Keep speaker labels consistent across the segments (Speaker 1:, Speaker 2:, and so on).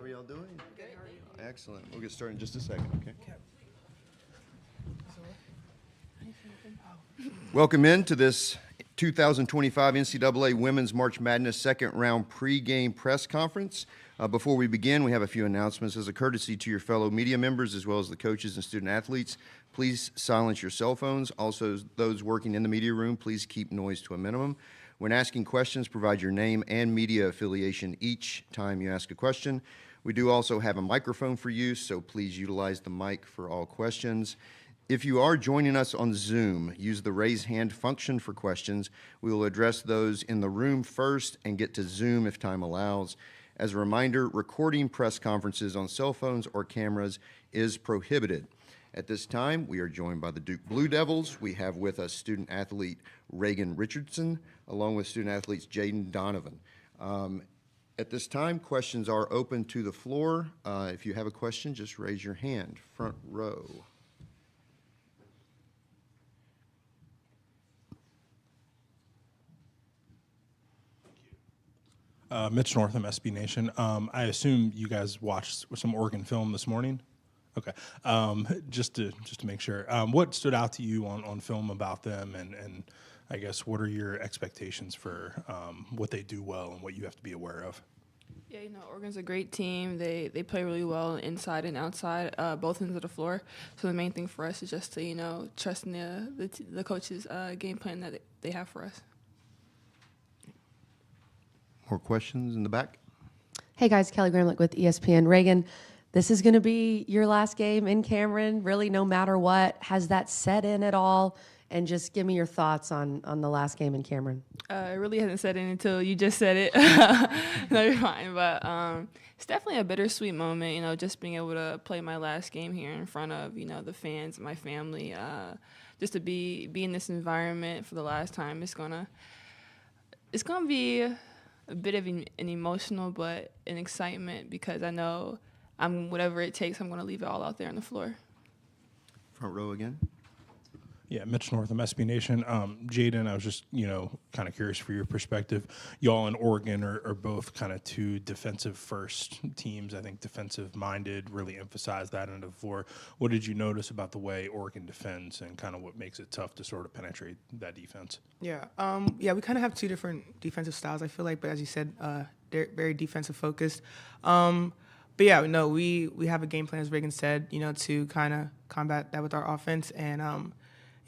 Speaker 1: How are y'all doing? Good. How are you? Excellent. We'll get started in just a second, okay? Welcome in to this 2025 NCAA Women's March Madness second round pregame press conference. Before we begin, we have a few announcements. As a courtesy to your fellow media members as well as the coaches and student athletes, please silence your cell phones. Also, those working in the media room, please keep noise to a minimum. When asking questions, provide your name and media affiliation each time you ask a question. We do also have a microphone for use, so please utilize the mic for all questions. If you are joining us on Zoom, use the raise hand function for questions. We will address those in the room first and get to Zoom if time allows. As a reminder, recording press conferences on cell phones or cameras is prohibited. At this time, we are joined by the Duke Blue Devils. We have with us student athlete Reagan Richardson, along with student athletes Jaden Donovan. At this time, questions are open to the floor. If you have a question, just raise your hand. Front row.
Speaker 2: Mitch Northam, SB Nation. I assume you guys watched some Oregon film this morning? Okay. Just to make sure. What stood out to you on film about them, and I guess what are your expectations for what they do well and what you have to be aware of?
Speaker 3: Yeah, Oregon's a great team. They play really well inside and outside, both ends of the floor. So the main thing for us is just to, trust in the coach's game plan that they have for us.
Speaker 1: More questions in the back?
Speaker 4: Hey guys, Kelly Gramlich with ESPN. Reagan, this is going to be your last game in Cameron, really no matter what. Has that set in at all? And just give me your thoughts on the last game in Cameron.
Speaker 3: It really hasn't set in until you just said it. No, you're fine. But it's definitely a bittersweet moment, just being able to play my last game here in front of, the fans, my family. Just to be in this environment for the last time, it's gonna be a bit of an emotional, but an excitement, because I know whatever it takes, I'm going to leave it all out there on the floor.
Speaker 1: Front row again.
Speaker 2: Yeah, Mitch Northam, SB Nation. Jaden, I was just, kind of curious for your perspective. Y'all and Oregon are both kind of two defensive-first teams. I think defensive-minded, really emphasize that end of the floor. What did you notice about the way Oregon defends and kind of what makes it tough to sort of penetrate that defense?
Speaker 5: Yeah, we kind of have two different defensive styles, I feel like, but as you said, they're very defensive-focused. But yeah, no, we have a game plan, as Reagan said, to kind of combat that with our offense. And,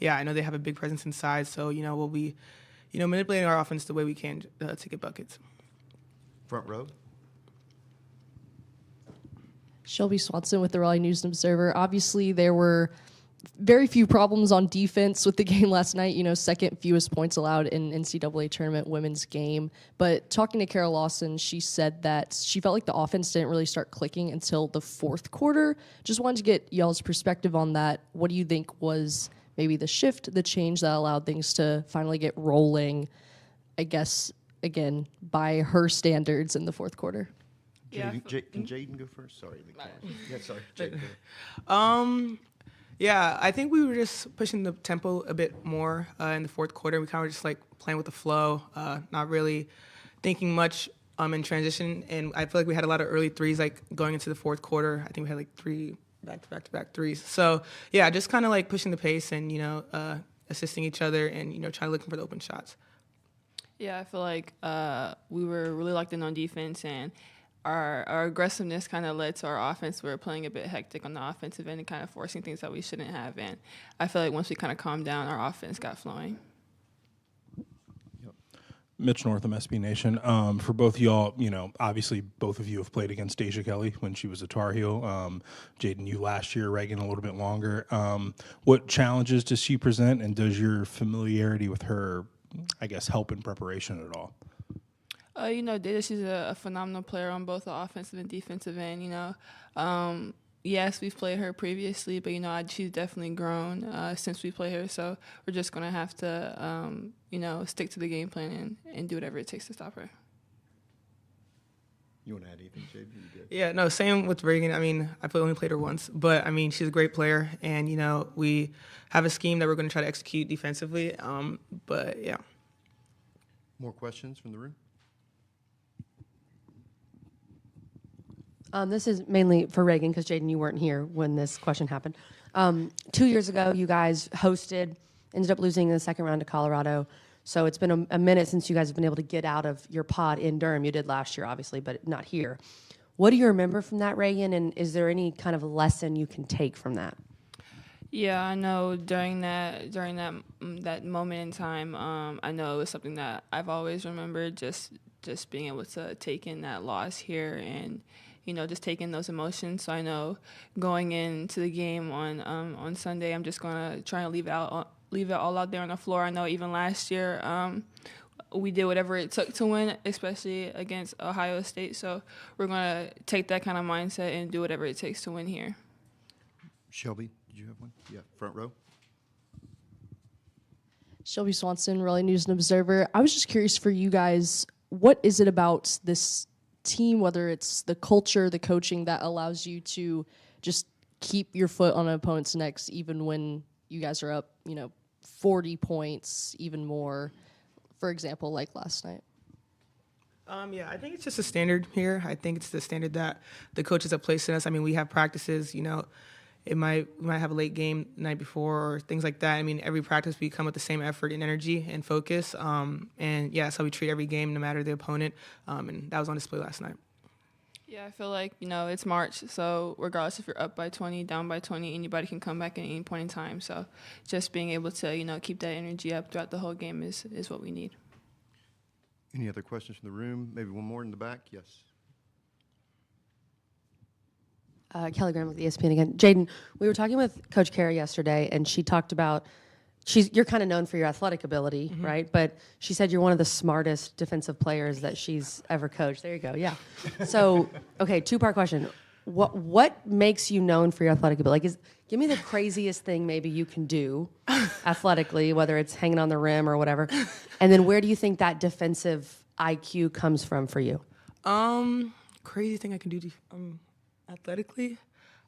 Speaker 5: I know they have a big presence inside, so, we'll be, manipulating our offense the way we can to get buckets.
Speaker 1: Front row.
Speaker 6: Shelby Swanson with the Raleigh News and Observer. Obviously, there were very few problems on defense with the game last night, second fewest points allowed in NCAA Tournament women's game. But talking to Kara Lawson, she said that she felt like the offense didn't really start clicking until the fourth quarter. Just wanted to get y'all's perspective on that. What do you think was maybe the shift, the change that allowed things to finally get rolling, I guess, again, by her standards in the fourth quarter?
Speaker 1: Can Jaden go first? Sorry. Yeah, sorry.
Speaker 5: Jaden. Yeah, I think we were just pushing the tempo a bit more in the fourth quarter. We kind of just playing with the flow, not really thinking much in transition. And I feel like we had a lot of early threes going into the fourth quarter. I think we had 3 back-to-back threes. So yeah, just kind of pushing the pace and assisting each other and trying to look for the open shots.
Speaker 3: Yeah, I feel like we were really locked in on defense, and our aggressiveness kind of led to our offense. We were playing a bit hectic on the offensive end and kind of forcing things that we shouldn't have. And I feel like once we kind of calmed down, our offense got flowing.
Speaker 2: Mitch Northam, SB Nation. For both of y'all, obviously both of you have played against Deja Kelly when she was a Tar Heel. Jaden, you last year, Reagan a little bit longer. What challenges does she present, and does your familiarity with her, I guess, help in preparation at all?
Speaker 3: Deja, she's a phenomenal player on both the offensive and defensive end, Yes, we've played her previously, but, she's definitely grown since we played her. So we're just going to have to, stick to the game plan and do whatever it takes to stop her.
Speaker 1: You want to add anything, Jay?
Speaker 5: Yeah, no, same with Reagan. I mean, only played her once, but, she's a great player. And, we have a scheme that we're going to try to execute defensively. But, yeah.
Speaker 1: More questions from the room?
Speaker 4: This is mainly for Reagan because Jaden, you weren't here when this question happened. 2 years ago, you guys hosted, ended up losing in the second round to Colorado. So it's been a minute since you guys have been able to get out of your pod in Durham. You did last year, obviously, but not here. What do you remember from that, Reagan? And is there any kind of lesson you can take from that?
Speaker 3: Yeah, I know during that moment in time, I know it was something that I've always remembered. Just being able to take in that loss here and just taking those emotions. So I know going into the game on Sunday, I'm just gonna try and leave it all out there on the floor. I know even last year we did whatever it took to win, especially against Ohio State. So we're gonna take that kind of mindset and do whatever it takes to win here.
Speaker 1: Shelby, did you have one? Yeah, front row.
Speaker 6: Shelby Swanson, Raleigh News and Observer. I was just curious for you guys, what is it about this team, whether it's the culture, the coaching, that allows you to just keep your foot on an opponent's necks even when you guys are up, 40 points, even more, for example, like last night?
Speaker 5: Yeah, I think it's just a standard here. I think it's the standard that the coaches have placed in us. I mean, we have practices, we might have a late game the night before or things like that. I mean, every practice we come with the same effort and energy and focus. And yeah, that's how we treat every game, no matter the opponent. And that was on display last night.
Speaker 3: Yeah, I feel like, it's March, so regardless if you're up by 20, down by 20, anybody can come back at any point in time. So just being able to, keep that energy up throughout the whole game is what we need.
Speaker 1: Any other questions from the room? Maybe one more in the back? Yes.
Speaker 4: Kelly Graham with ESPN again. Jaden, we were talking with Coach Kara yesterday, and she talked about you're kind of known for your athletic ability, right? But she said you're one of the smartest defensive players that she's ever coached. There you go. Yeah. So, okay, two-part question. What makes you known for your athletic ability? Give me the craziest thing maybe you can do athletically, whether it's hanging on the rim or whatever. And then where do you think that defensive IQ comes from for you?
Speaker 5: Crazy thing I can do athletically?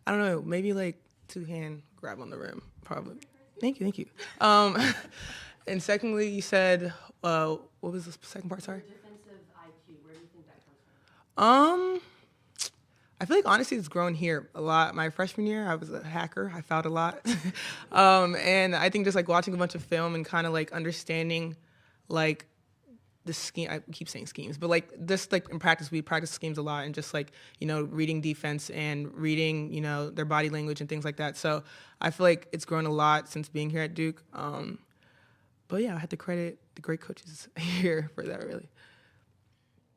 Speaker 5: I don't know. Maybe like two-hand grab on the rim, probably. Thank you. And secondly, you said, what was the second part? Sorry.
Speaker 4: Defensive IQ. Where do you think that comes from?
Speaker 5: I feel like honestly it's grown here a lot. My freshman year, I was a hacker. I fouled a lot. And I think just like watching a bunch of film and kind of like understanding like the scheme, I keep saying schemes, but like this, like in practice, we practice schemes a lot and just like, reading defense and reading, their body language and things like that. So I feel like it's grown a lot since being here at Duke. But yeah, I have to credit the great coaches here for that, really.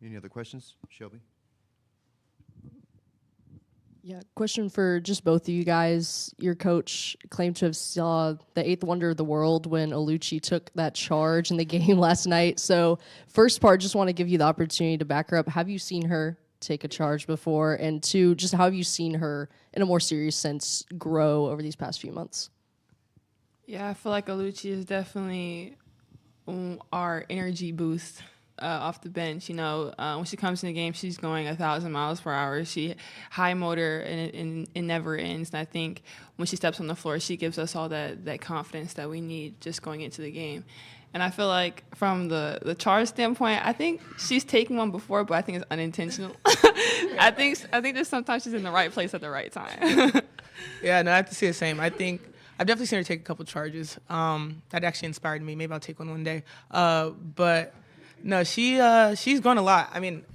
Speaker 1: Any other questions? Shelby?
Speaker 6: Yeah, question for just both of you guys. Your coach claimed to have saw the eighth wonder of the world when Oluchi took that charge in the game last night. So first part, just want to give you the opportunity to back her up. Have you seen her take a charge before? And two, just how have you seen her in a more serious sense grow over these past few months?
Speaker 3: Yeah, I feel like Oluchi is definitely our energy boost. Off the bench, when she comes in the game, she's going 1,000 miles per hour. She high motor and it never ends. And I think when she steps on the floor, she gives us all that confidence that we need just going into the game. And I feel like from the charge standpoint, I think she's taken one before, but I think it's unintentional. I think just sometimes she's in the right place at the right time.
Speaker 5: Yeah, no, I have to say the same. I think I've definitely seen her take a couple charges. That actually inspired me. Maybe I'll take one day. But no, she's grown a lot. I mean,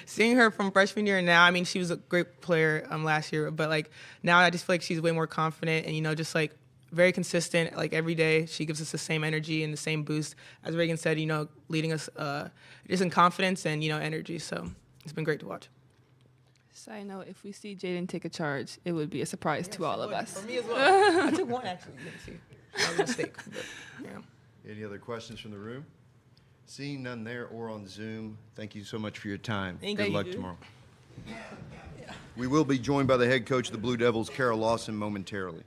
Speaker 5: seeing her from freshman year and now, I mean, she was a great player last year, but like now I just feel like she's way more confident and just like very consistent. Like every day, she gives us the same energy and the same boost. As Reagan said, leading us just in confidence and energy. So it's been great to watch.
Speaker 3: Side note: if we see Jaden take a charge, it would be a surprise to all of us.
Speaker 5: For me as well. I took one actually. You didn't see. That was a mistake. But, yeah.
Speaker 1: Any other questions from the room? Seeing none there or on Zoom, thank you so much for your time. Good luck tomorrow. We will be joined by the head coach of the Blue Devils, Carol Lawson, momentarily.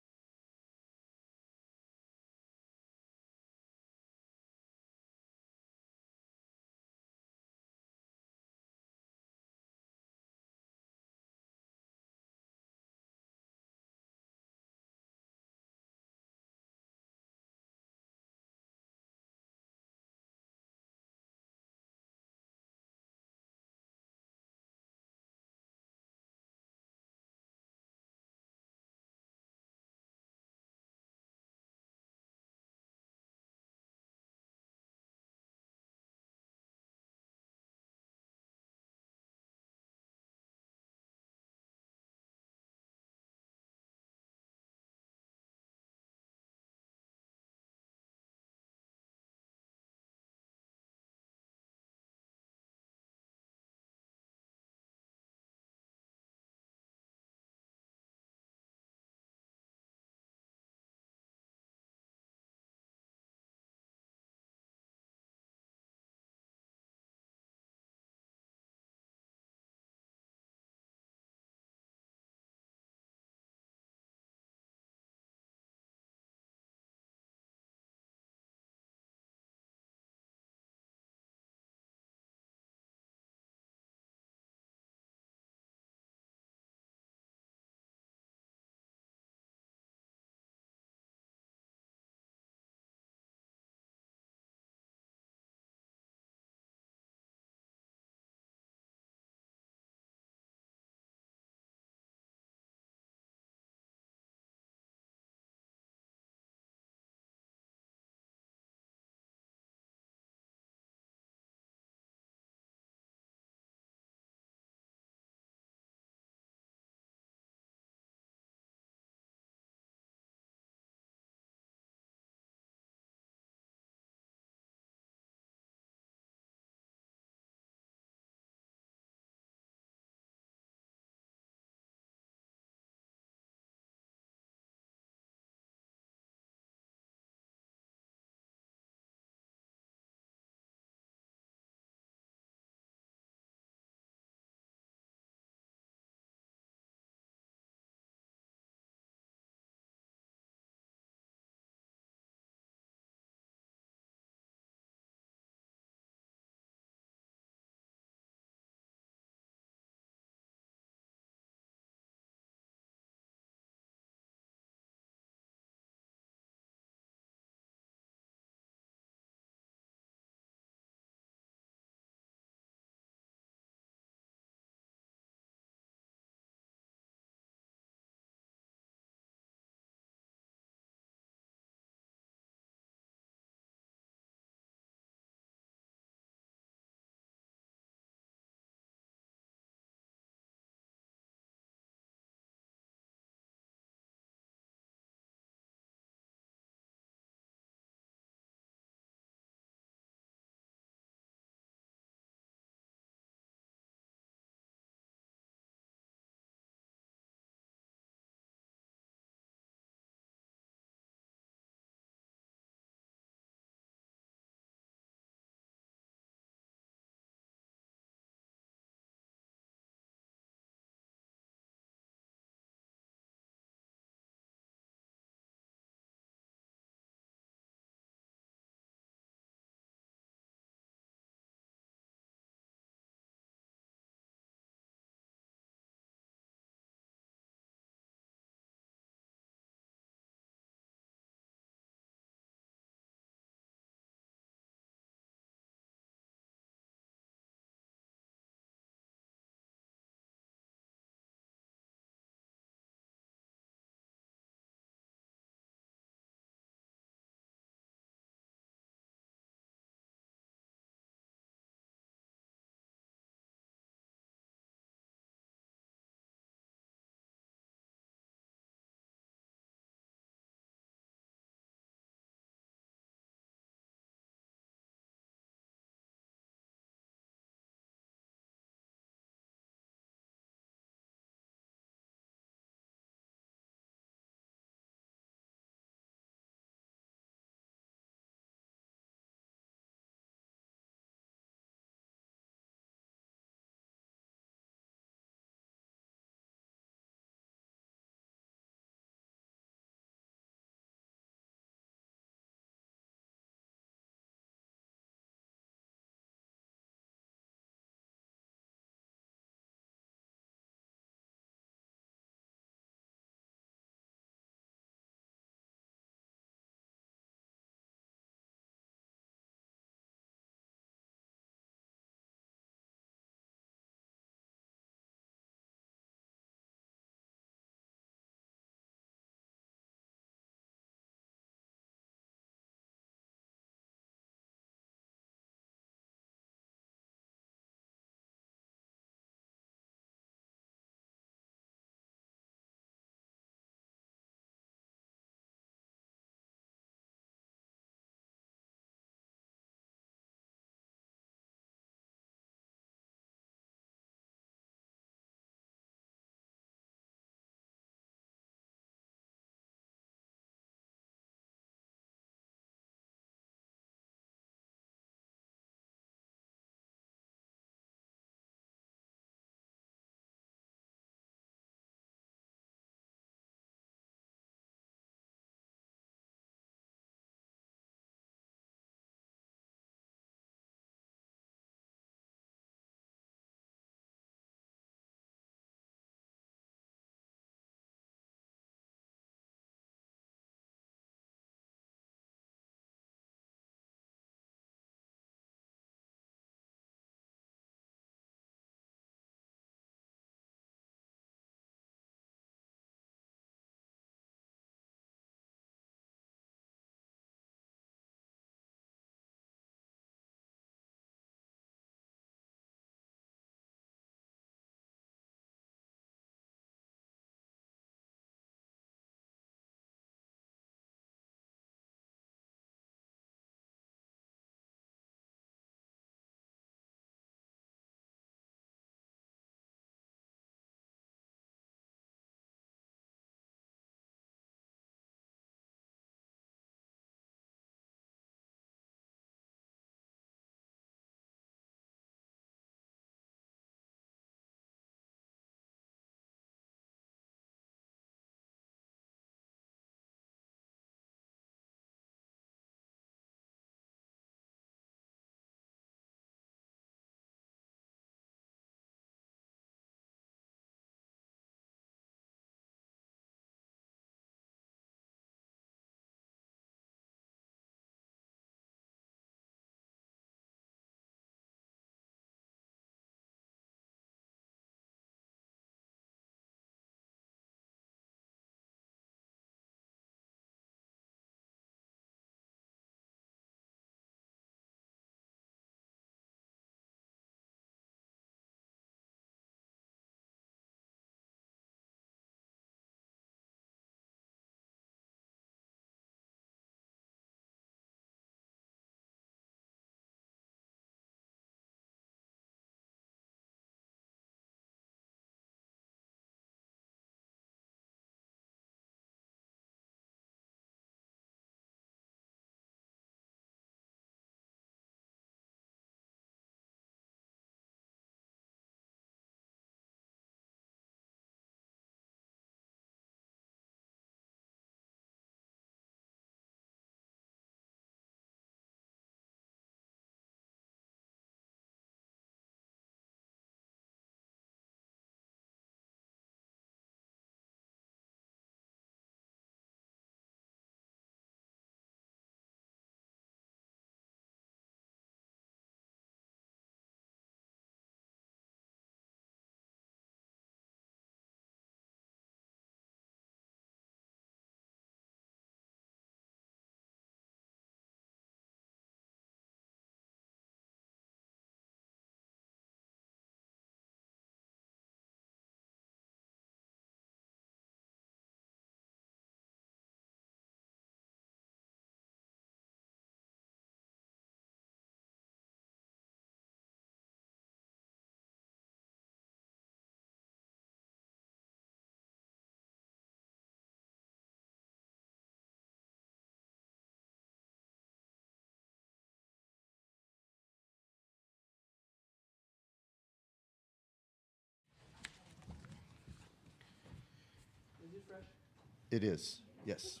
Speaker 1: It is, yes.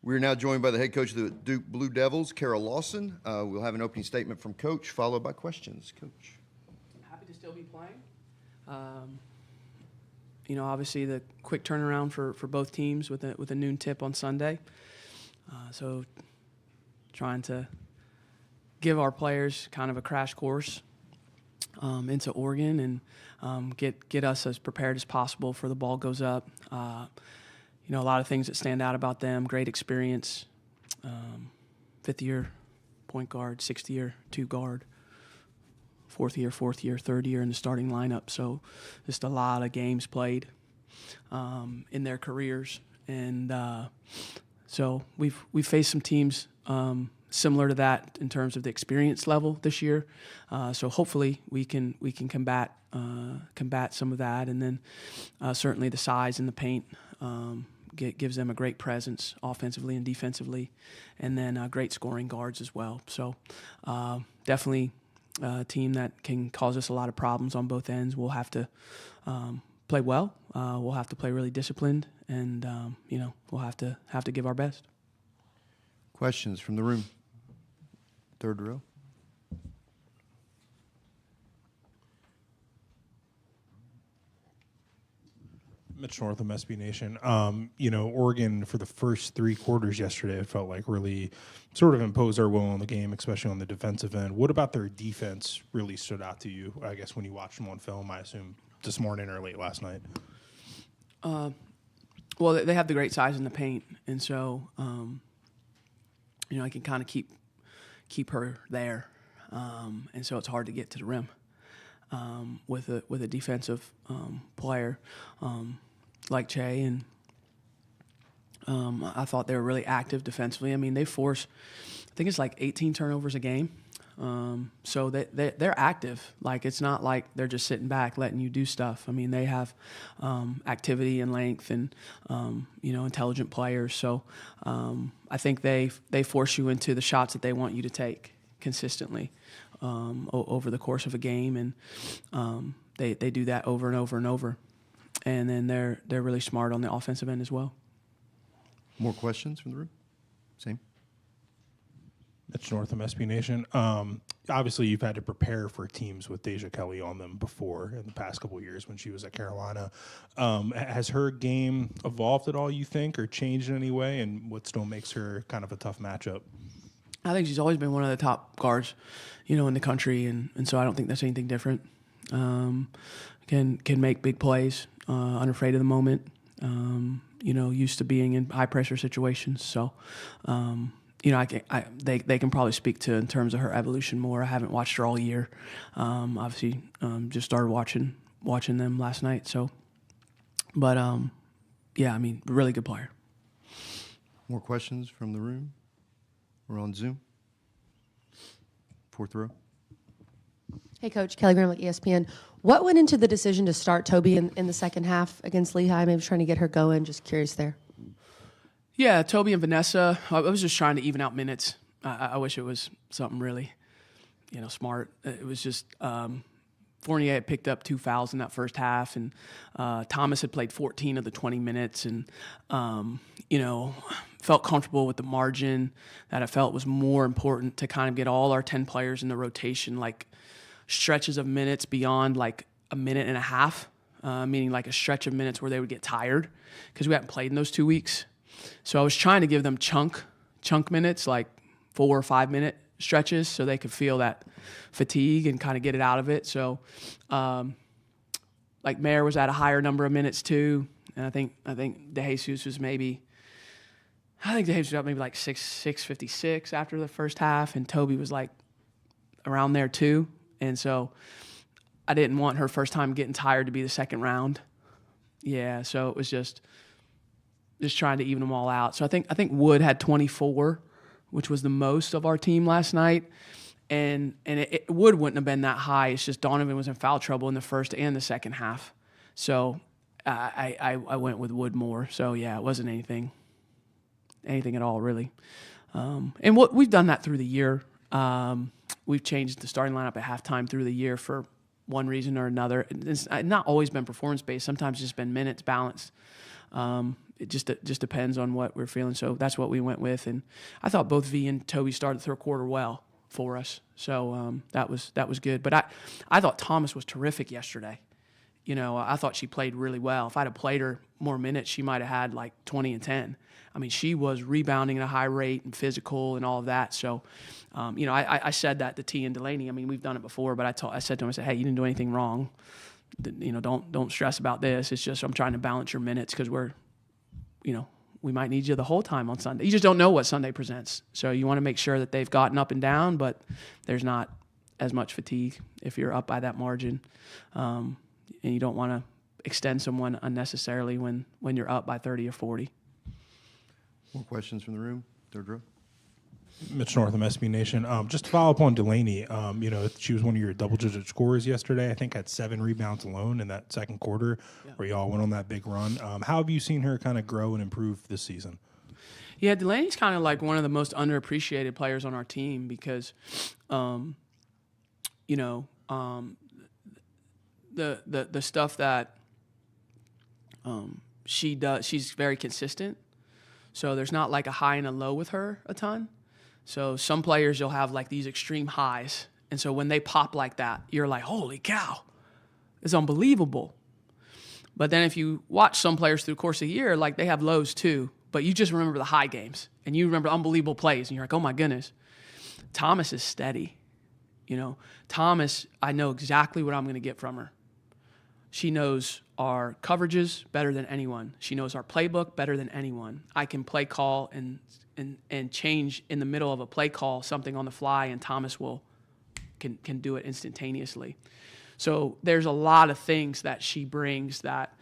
Speaker 1: We're now joined by the head coach of the Duke Blue Devils, Kara Lawson. We'll have an opening statement from Coach, followed by questions. Coach.
Speaker 7: Happy to still be playing. Obviously the quick turnaround for both teams with a noon tip on Sunday. So trying to give our players kind of a crash course into Oregon and get us as prepared as possible for the ball goes up. A lot of things that stand out about them, great experience, fifth-year point guard, sixth-year two guard, fourth year, third year in the starting lineup. So just a lot of games played in their careers. And so we've faced some teams similar to that in terms of the experience level this year. So hopefully we can combat some of that. And then certainly the size and the paint gives them a great presence offensively and defensively, and then great scoring guards as well. So definitely a team that can cause us a lot of problems on both ends. We'll have to play well. We'll have to play really disciplined, and we'll have to give our best.
Speaker 1: Questions from the room? Third row.
Speaker 2: Mitch Northam, SB Nation. Oregon for the first three quarters yesterday, it felt like really sort of imposed their will on the game, especially on the defensive end. What about their defense really stood out to you, I guess, when you watched them on film, I assume this morning or late last night?
Speaker 7: Well, they have the great size in the paint, and so, I can kind of keep her there. And so it's hard to get to the rim with a defensive player like Che. And I thought they were really active defensively. I mean, they force, I think it's like 18 turnovers a game. So they're active. Like, it's not like they're just sitting back letting you do stuff. I mean, they have activity and length and intelligent players. So I think they force you into the shots that they want you to take consistently over the course of a game, and they do that over and over and over. And then they're really smart on the offensive end as well.
Speaker 1: More questions from the room? Same.
Speaker 2: Mitch Northam, SB Nation. Obviously, you've had to prepare for teams with Deja Kelly on them before in the past couple of years when she was at Carolina. Has her game evolved at all, you think, or changed in any way? And what still makes her kind of a tough matchup?
Speaker 7: I think she's always been one of the top guards, in the country, and so I don't think that's anything different. Can make big plays, unafraid of the moment. Used to being in high pressure situations. So, they can probably speak to in terms of her evolution more. I haven't watched her all year. Obviously, just started watching them last night. So, but really good player.
Speaker 1: More questions from the room? We're on Zoom. Fourth row.
Speaker 4: Hey, Coach. Kelly Graham, ESPN. What went into the decision to start Toby in the second half against Lehigh? Maybe trying to get her going. Just curious there.
Speaker 7: Yeah, Toby and Vanessa. I was just trying to even out minutes. I wish it was something really, smart. It was just Fournier had picked up 2 fouls in that first half, and Thomas had played 14 of the 20 minutes, and felt comfortable with the margin that I felt was more important to kind of get all our 10 players in the rotation, like stretches of minutes beyond like a minute and a half, meaning like a stretch of minutes where they would get tired because we hadn't played in those 2 weeks. So I was trying to give them chunk minutes, like 4 or 5 minute stretches, so they could feel that fatigue and kind of get it out of it. So, like Mayer was at a higher number of minutes too, and I think DeJesus was maybe like 6:56 after the first half, and Toby was like around there too. And so I didn't want her first time getting tired to be the second round. Yeah, so it was just trying to even them all out. So I think Wood had 24, which was the most of our team last night. And Wood wouldn't have been that high. It's just Donovan was in foul trouble in the first and the second half. So I went with Wood more. So, yeah, it wasn't anything at all, really. And we've done that through the year. We've changed the starting lineup at halftime through the year for one reason or another. It's not always been performance-based. Sometimes it's just been minutes, balance. It just depends on what we're feeling. So that's what we went with. And I thought both V and Toby started the third quarter well for us. So that was good. But I thought Thomas was terrific yesterday. I thought she played really well. If I'd have played her more minutes, she might have had like 20 and 10. I mean, she was rebounding at a high rate and physical and all of that. So, I said that to T and Delaney. I mean, we've done it before, but I said to him, I said, hey, you didn't do anything wrong. Don't stress about this. It's just I'm trying to balance your minutes because we might need you the whole time on Sunday. You just don't know what Sunday presents. So you want to make sure that they've gotten up and down, but there's not as much fatigue if you're up by that margin. And you don't want to extend someone unnecessarily when you're up by 30 or 40.
Speaker 1: More questions from the room? Third row.
Speaker 2: Mitch Northam, SB Nation. Just to follow up on Delaney, she was one of your double-digit scorers yesterday. I think had 7 rebounds alone in that second quarter where y'all went on that big run. How have you seen her kind of grow and improve this season?
Speaker 7: Yeah, Delaney's kind of like one of the most underappreciated players on our team because, the stuff that she does, she's very consistent. So there's not like a high and a low with her a ton. So some players, you'll have like these extreme highs. And so when they pop like that, you're like, holy cow, it's unbelievable. But then if you watch some players through the course of the year, like they have lows too, but you just remember the high games and you remember unbelievable plays and you're like, oh my goodness. Thomas is steady. Thomas, I know exactly what I'm going to get from her. She knows our coverages better than anyone. She knows our playbook better than anyone. I can play call and change in the middle of a play call something on the fly, and Thomas can do it instantaneously. So there's a lot of things that she brings that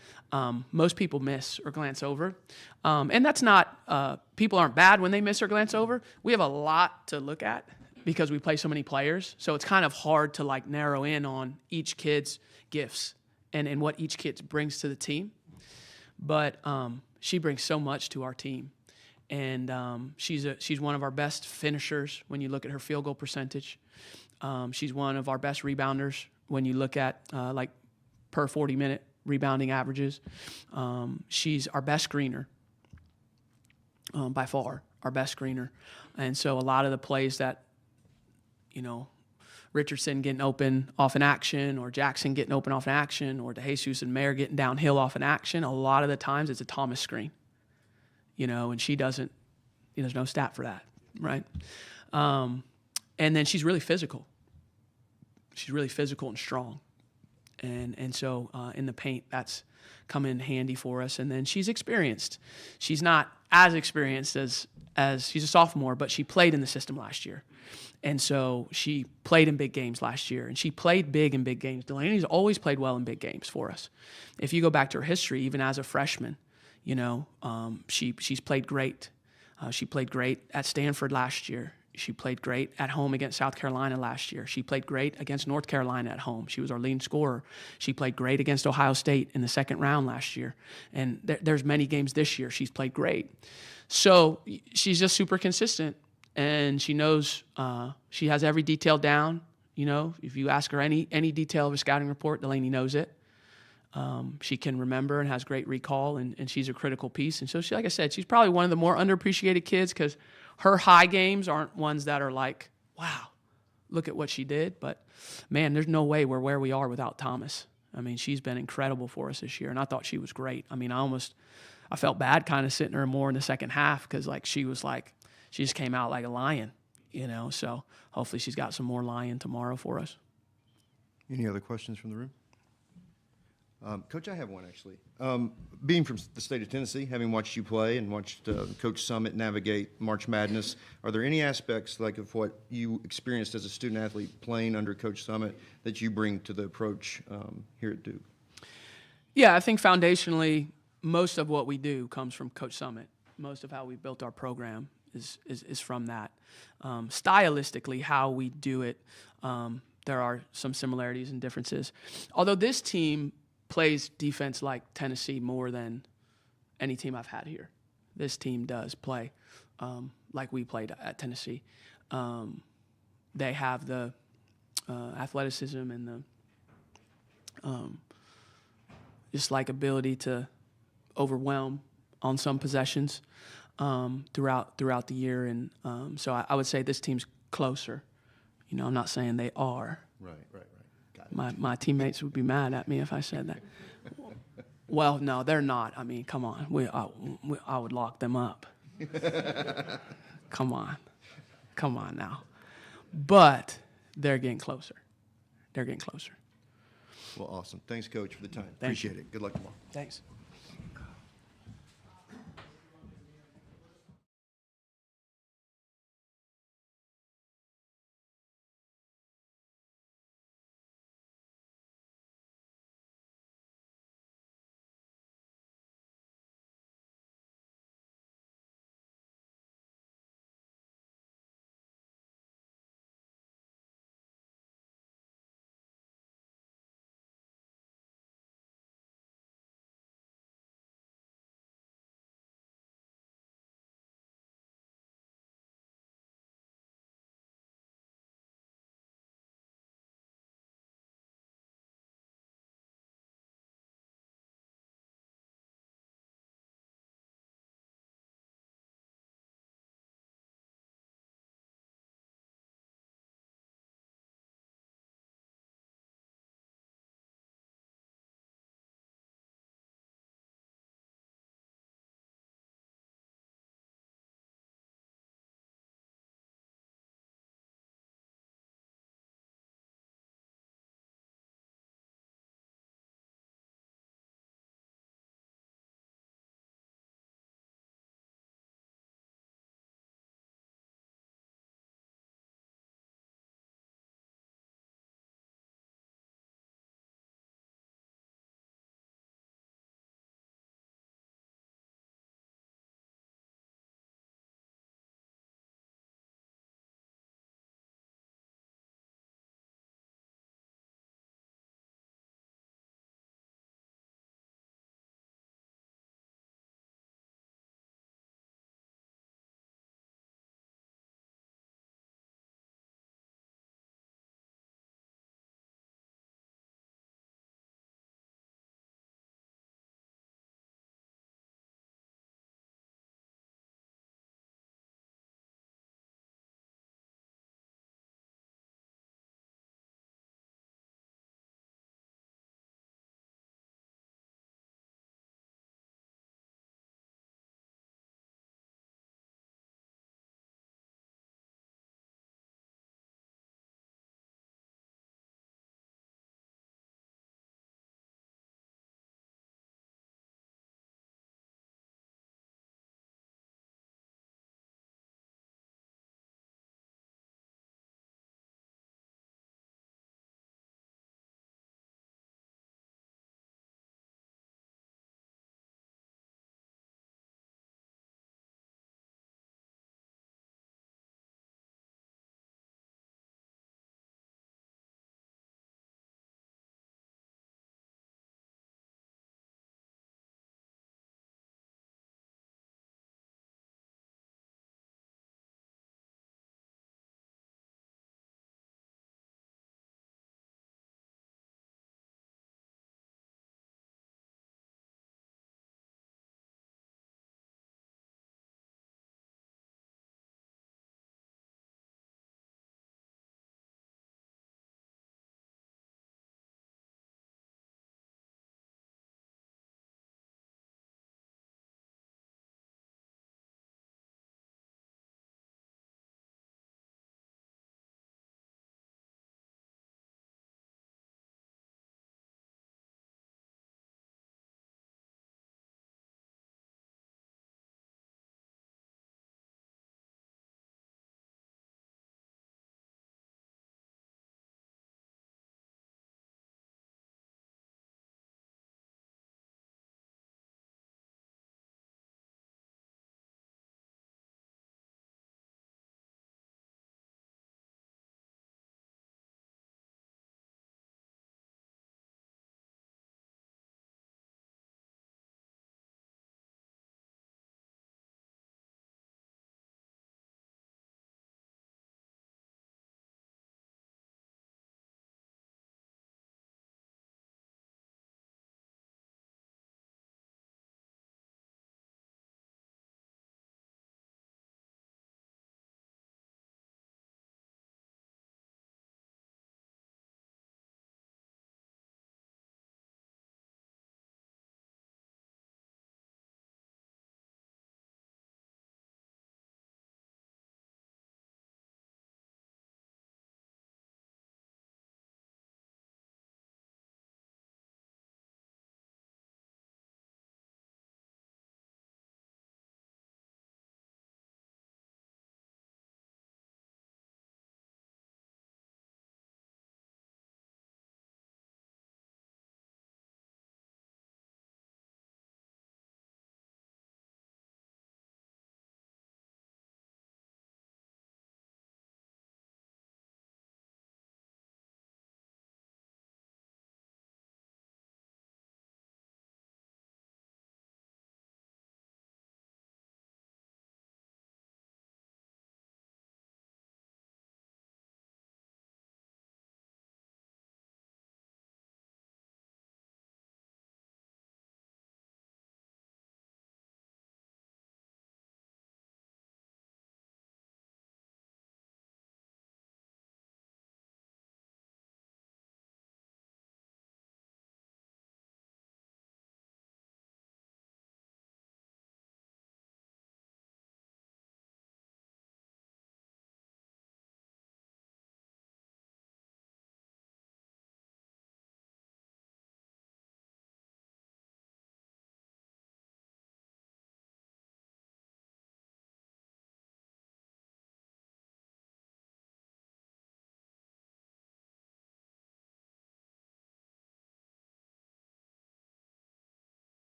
Speaker 7: most people miss or glance over. And that's not, people aren't bad when they miss or glance over. We have a lot to look at because we play so many players. So it's kind of hard to like narrow in on each kid's gifts and what each kid brings to the team. But she brings so much to our team. And she's one of our best finishers when you look at her field goal percentage. She's one of our best rebounders when you look at like per 40-minute rebounding averages. She's our best screener, by far, our best screener. And so a lot of the plays that, Richardson getting open off an action or Jackson getting open off an action or DeJesus and Mayer getting downhill off an action, a lot of the times it's a Thomas screen, and she doesn't, there's no stat for that, right? And then she's really physical. She's really physical and strong. And so in the paint, that's come in handy for us. And then she's experienced. She's not as experienced as she's a sophomore, but she played in the system last year. And so she played in big games last year, and she played big in big games. Delaney's always played well in big games for us. If you go back to her history, even as a freshman, she's played great. She played great at Stanford last year. She played great at home against South Carolina last year. She played great against North Carolina at home. She was our leading scorer. She played great against Ohio State in the second round last year. And there's many games this year she's played great. So she's just super consistent, and she knows she has every detail down. If you ask her any detail of a scouting report, Delaney knows it. She can remember and has great recall, and she's a critical piece. And so, like I said, she's probably one of the more underappreciated kids because her high games aren't ones that are like, wow, look at what she did. But, man, there's no way we're where we are without Thomas. I mean, she's been incredible for us this year, and I thought she was great. I mean, I felt bad kind of sitting her more in the second half because, she just came out like a lion, So hopefully she's got some more lion tomorrow for us.
Speaker 1: Any other questions from the room? Coach, I have one, actually. Being from the state of Tennessee, having watched you play and watched Coach Summit navigate March Madness, are there any aspects of what you experienced as a student athlete playing under Coach Summit that you bring to the approach here at Duke?
Speaker 7: Yeah, I think foundationally, most of what we do comes from Coach Summit. Most of how we built our program is from that. Stylistically, how we do it, there are some similarities and differences. Although this team plays defense like Tennessee more than any team I've had here. This team does play like we played at Tennessee. They have the athleticism and the Just like ability to overwhelm on some possessions throughout the year, and so I would say this team's closer. You know, I'm not saying they are.
Speaker 1: Right. Got it.
Speaker 7: My teammates would be mad at me if I said that. Well, no, they're not. I mean, come on. I would lock them up. Come on now. But they're getting closer.
Speaker 1: Well, awesome. Thanks, Coach, for the time.
Speaker 7: Thank you.
Speaker 1: Appreciate it. Good luck tomorrow.
Speaker 7: Thanks.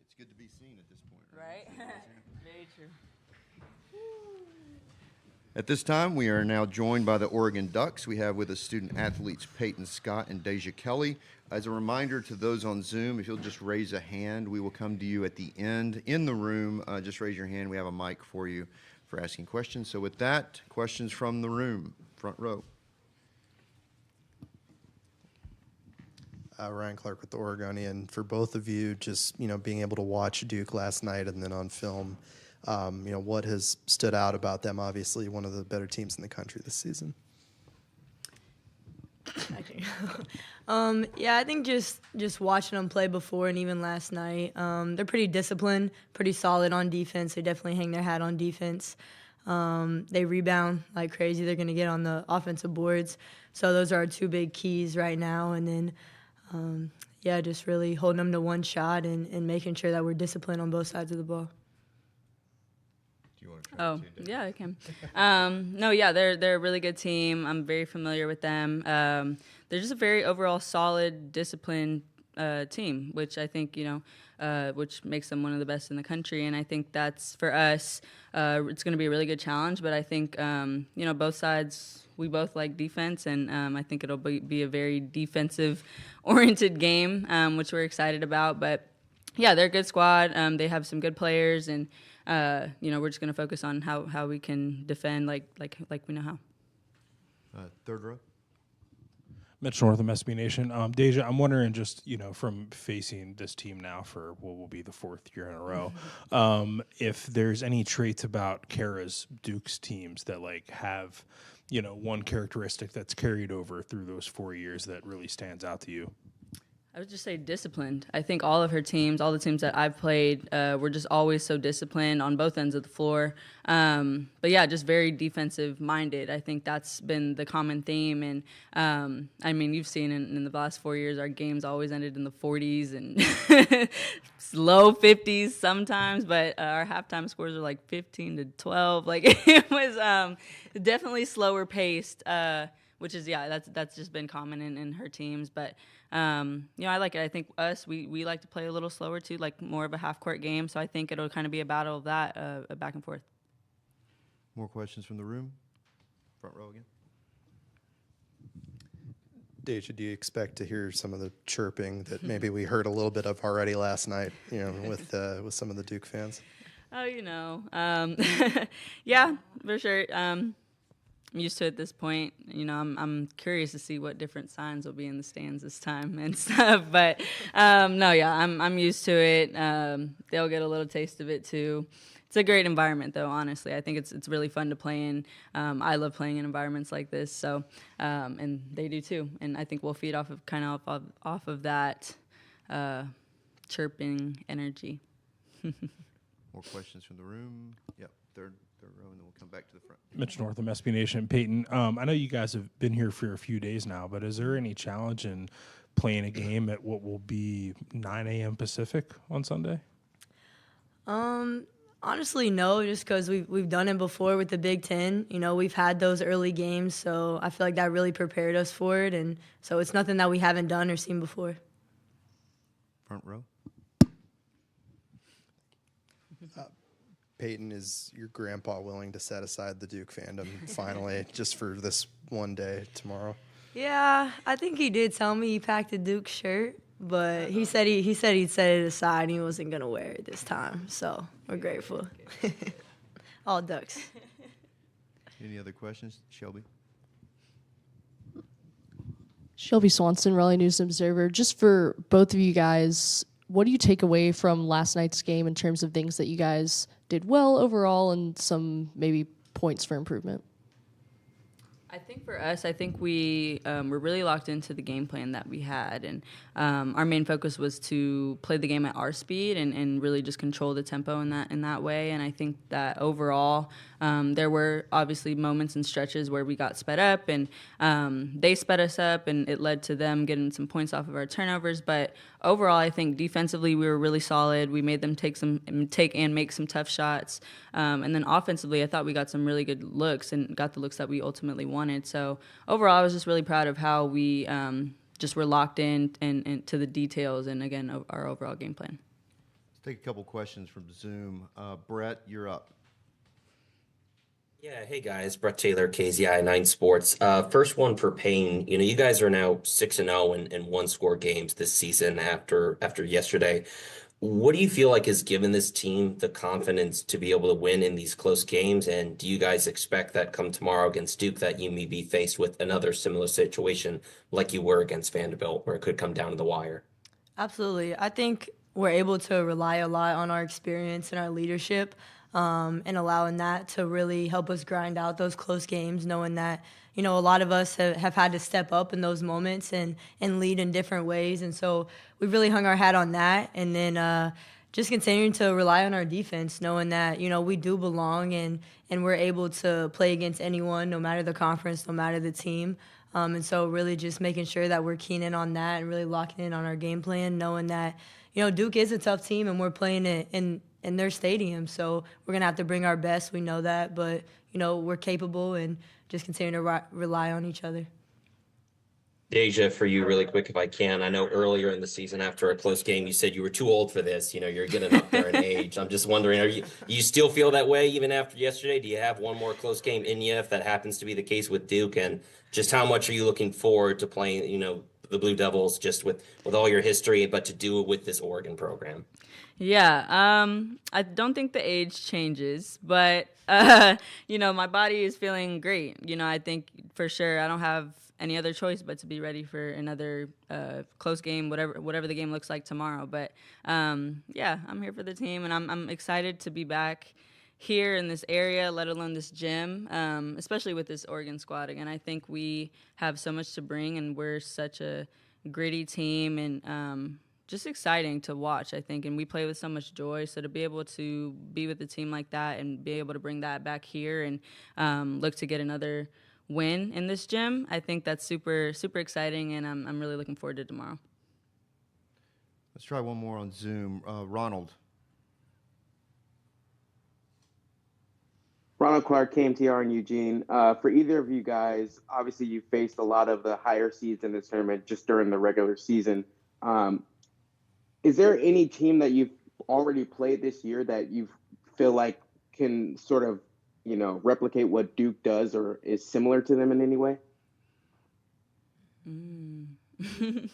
Speaker 1: It's good to be seen at this point.
Speaker 8: Right? Very true.
Speaker 1: At this time, we are now joined by the Oregon Ducks. We have with us student athletes Peyton Scott and Deja Kelly. As a reminder to those on Zoom, if you'll just raise a hand, we will come to you at the end in the room. Just raise your hand. We have a mic for you for asking questions. So with that, questions from the room, front row.
Speaker 9: Ryan Clark with the Oregonian. For both of you, just being able to watch Duke last night and then on film, what has stood out about them? Obviously, one of the better teams in the country this season.
Speaker 10: I think just watching them play before and even last night, they're pretty disciplined, pretty solid on defense. They definitely hang their hat on defense. They rebound like crazy. They're going to get on the offensive boards. So those are our two big keys right now. And then, just really holding them to one shot and making sure that we're disciplined on both sides of the ball.
Speaker 1: Do you want to try to say that?
Speaker 8: Yeah, I can. They're a really good team. I'm very familiar with them. They're just a very overall solid, disciplined team, which I think, which makes them one of the best in the country. And I think that's, for us, it's going to be a really good challenge. But I think, both sides, we both like defense, and I think it'll be a very defensive-oriented game, which we're excited about. But, yeah, they're a good squad. They have some good players, and, we're just going to focus on how we can defend like we know how.
Speaker 1: Third row.
Speaker 2: Mitch Northam, SB Nation. Deja, I'm wondering just, from facing this team now for what will be the fourth year in a row, if there's any traits about Kara's Duke's teams that have, one characteristic that's carried over through those 4 years that really stands out to you.
Speaker 8: I would just say disciplined. I think all of her teams, all the teams that I've played, were just always so disciplined on both ends of the floor. Just very defensive-minded. I think that's been the common theme. And, you've seen in the last 4 years, our games always ended in the 40s and low 50s sometimes, but our halftime scores were 15-12. It was definitely slower paced, which is, that's just been common in her teams. But, I like it. I think we like to play a little slower too, more of a half-court game. So I think it'll kind of be a battle of that, back and forth.
Speaker 1: More questions from the room? Front row again.
Speaker 9: Deja, do you expect to hear some of the chirping that maybe we heard a little bit of already last night, with some of the Duke fans?
Speaker 8: Oh, yeah, for sure. I'm used to it at this point. I'm curious to see what different signs will be in the stands this time and stuff. But I'm used to it. They'll get a little taste of it too. It's a great environment, though. Honestly, I think it's really fun to play in. I love playing in environments like this. So, and they do too. And I think we'll feed off of that chirping energy.
Speaker 1: More questions from the room? Yep, third row, and then we'll come back to the front.
Speaker 2: Mitch Northam, SB Nation. Peyton, I know you guys have been here for a few days now, but is there any challenge in playing a game at what will be 9 a.m. Pacific on Sunday?
Speaker 10: Honestly, no, just because we've done it before with the Big Ten. We've had those early games, so I feel like that really prepared us for it, and so it's nothing that we haven't done or seen before.
Speaker 1: Front row.
Speaker 9: Peyton, is your grandpa willing to set aside the Duke fandom finally just for this one day tomorrow?
Speaker 10: Yeah, I think he did tell me he packed a Duke shirt, but he said he'd set it aside and he wasn't gonna wear it this time. So we're grateful. All Ducks.
Speaker 1: Any other questions, Shelby?
Speaker 6: Shelby Swanson, Raleigh News and Observer. Just for both of you guys, what do you take away from last night's game in terms of things that you guys did well overall and some maybe points for improvement?
Speaker 8: I think for us, we were really locked into the game plan that we had, and our main focus was to play the game at our speed and really just control the tempo in that way. And I think that overall, there were obviously moments and stretches where we got sped up, and they sped us up, and it led to them getting some points off of our turnovers. But overall, I think defensively we were really solid. We made them take and make some tough shots, and then offensively, I thought we got some really good looks and got the looks that we ultimately wanted. So overall, I was just really proud of how we just were locked in and to the details, and again, our overall game plan.
Speaker 1: Let's take a couple questions from Zoom. Brett, you're up.
Speaker 11: Yeah, hey guys, Brett Taylor, KZI 9 Sports. First one for Payne. You guys are now 6-0 in one-score games this season after yesterday. What do you feel like has given this team the confidence to be able to win in these close games? And do you guys expect that come tomorrow against Duke that you may be faced with another similar situation like you were against Vanderbilt, where it could come down to the wire?
Speaker 10: Absolutely. I think we're able to rely a lot on our experience and our leadership, and allowing that to really help us grind out those close games, knowing that, a lot of us have had to step up in those moments and lead in different ways. And so we've really hung our hat on that. And then just continuing to rely on our defense, knowing that, we do belong and we're able to play against anyone, no matter the conference, no matter the team. And so really just making sure that we're keen in on that and really locking in on our game plan, knowing that, Duke is a tough team and we're playing it in their stadium. So we're going to have to bring our best. We know that. But, we're capable and just continue to rely on each other.
Speaker 11: Deja, for you really quick if I can. I know earlier in the season after a close game you said you were too old for this. You're getting up there in age. I'm just wondering, you still feel that way even after yesterday? Do you have one more close game in you if that happens to be the case with Duke? And just how much are you looking forward to playing, the Blue Devils just with all your history, but to do it with this Oregon program?
Speaker 8: Yeah, I don't think the age changes, but, my body is feeling great. I think for sure I don't have any other choice but to be ready for another close game, whatever the game looks like tomorrow. But, yeah, I'm here for the team, and I'm excited to be back here in this area, let alone this gym, especially with this Oregon squad. Again, I think we have so much to bring, and we're such a gritty team, and just exciting to watch, I think, and we play with so much joy. So to be able to be with a team like that and be able to bring that back here and look to get another win in this gym, I think that's super, super exciting, and I'm really looking forward to tomorrow.
Speaker 1: Let's try one more on Zoom. Ronald.
Speaker 12: Ronald Clark, KMTR in Eugene. For either of you guys, obviously you faced a lot of the higher seeds in this tournament just during the regular season. Is there any team that you've already played this year that you feel like can sort of, replicate what Duke does or is similar to them in any way?
Speaker 10: Good question.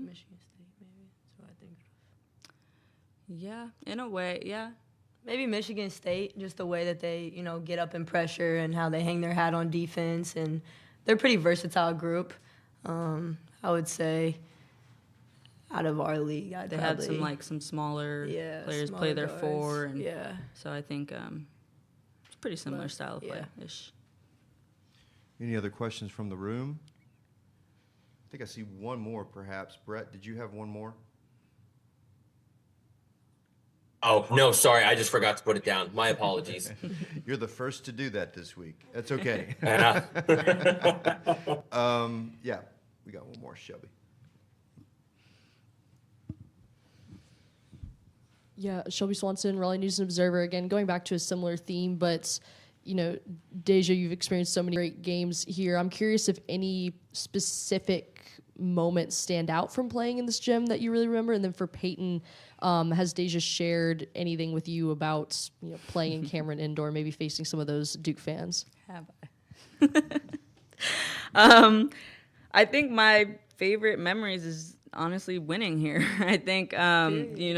Speaker 10: Michigan State, maybe. That's what I think of.
Speaker 8: Yeah, in a way, yeah.
Speaker 10: Maybe Michigan State, just the way that they, get up in pressure and how they hang their hat on defense. And they're a pretty versatile group. I would say out of our league,
Speaker 8: they had some smaller players play their
Speaker 10: guards.
Speaker 8: four, and so I think it's a pretty similar style of play-ish.
Speaker 1: Any other questions from the room? I think I see one more, perhaps. Brett, did you have one more?
Speaker 11: Oh, no, sorry. I just forgot to put it down. My apologies.
Speaker 1: You're the first to do that this week. That's okay.
Speaker 11: Yeah,
Speaker 1: we got one more, Shelby.
Speaker 6: Yeah, Shelby Swanson, Raleigh News and Observer. Again, going back to a similar theme, but, Deja, you've experienced so many great games here. I'm curious if any specific moments stand out from playing in this gym that you really remember. And then for Peyton, has Deja shared anything with you about playing in Cameron Indoor, maybe facing some of those Duke fans?
Speaker 8: Have I? I think my favorite memories is honestly winning here. I think, I mean,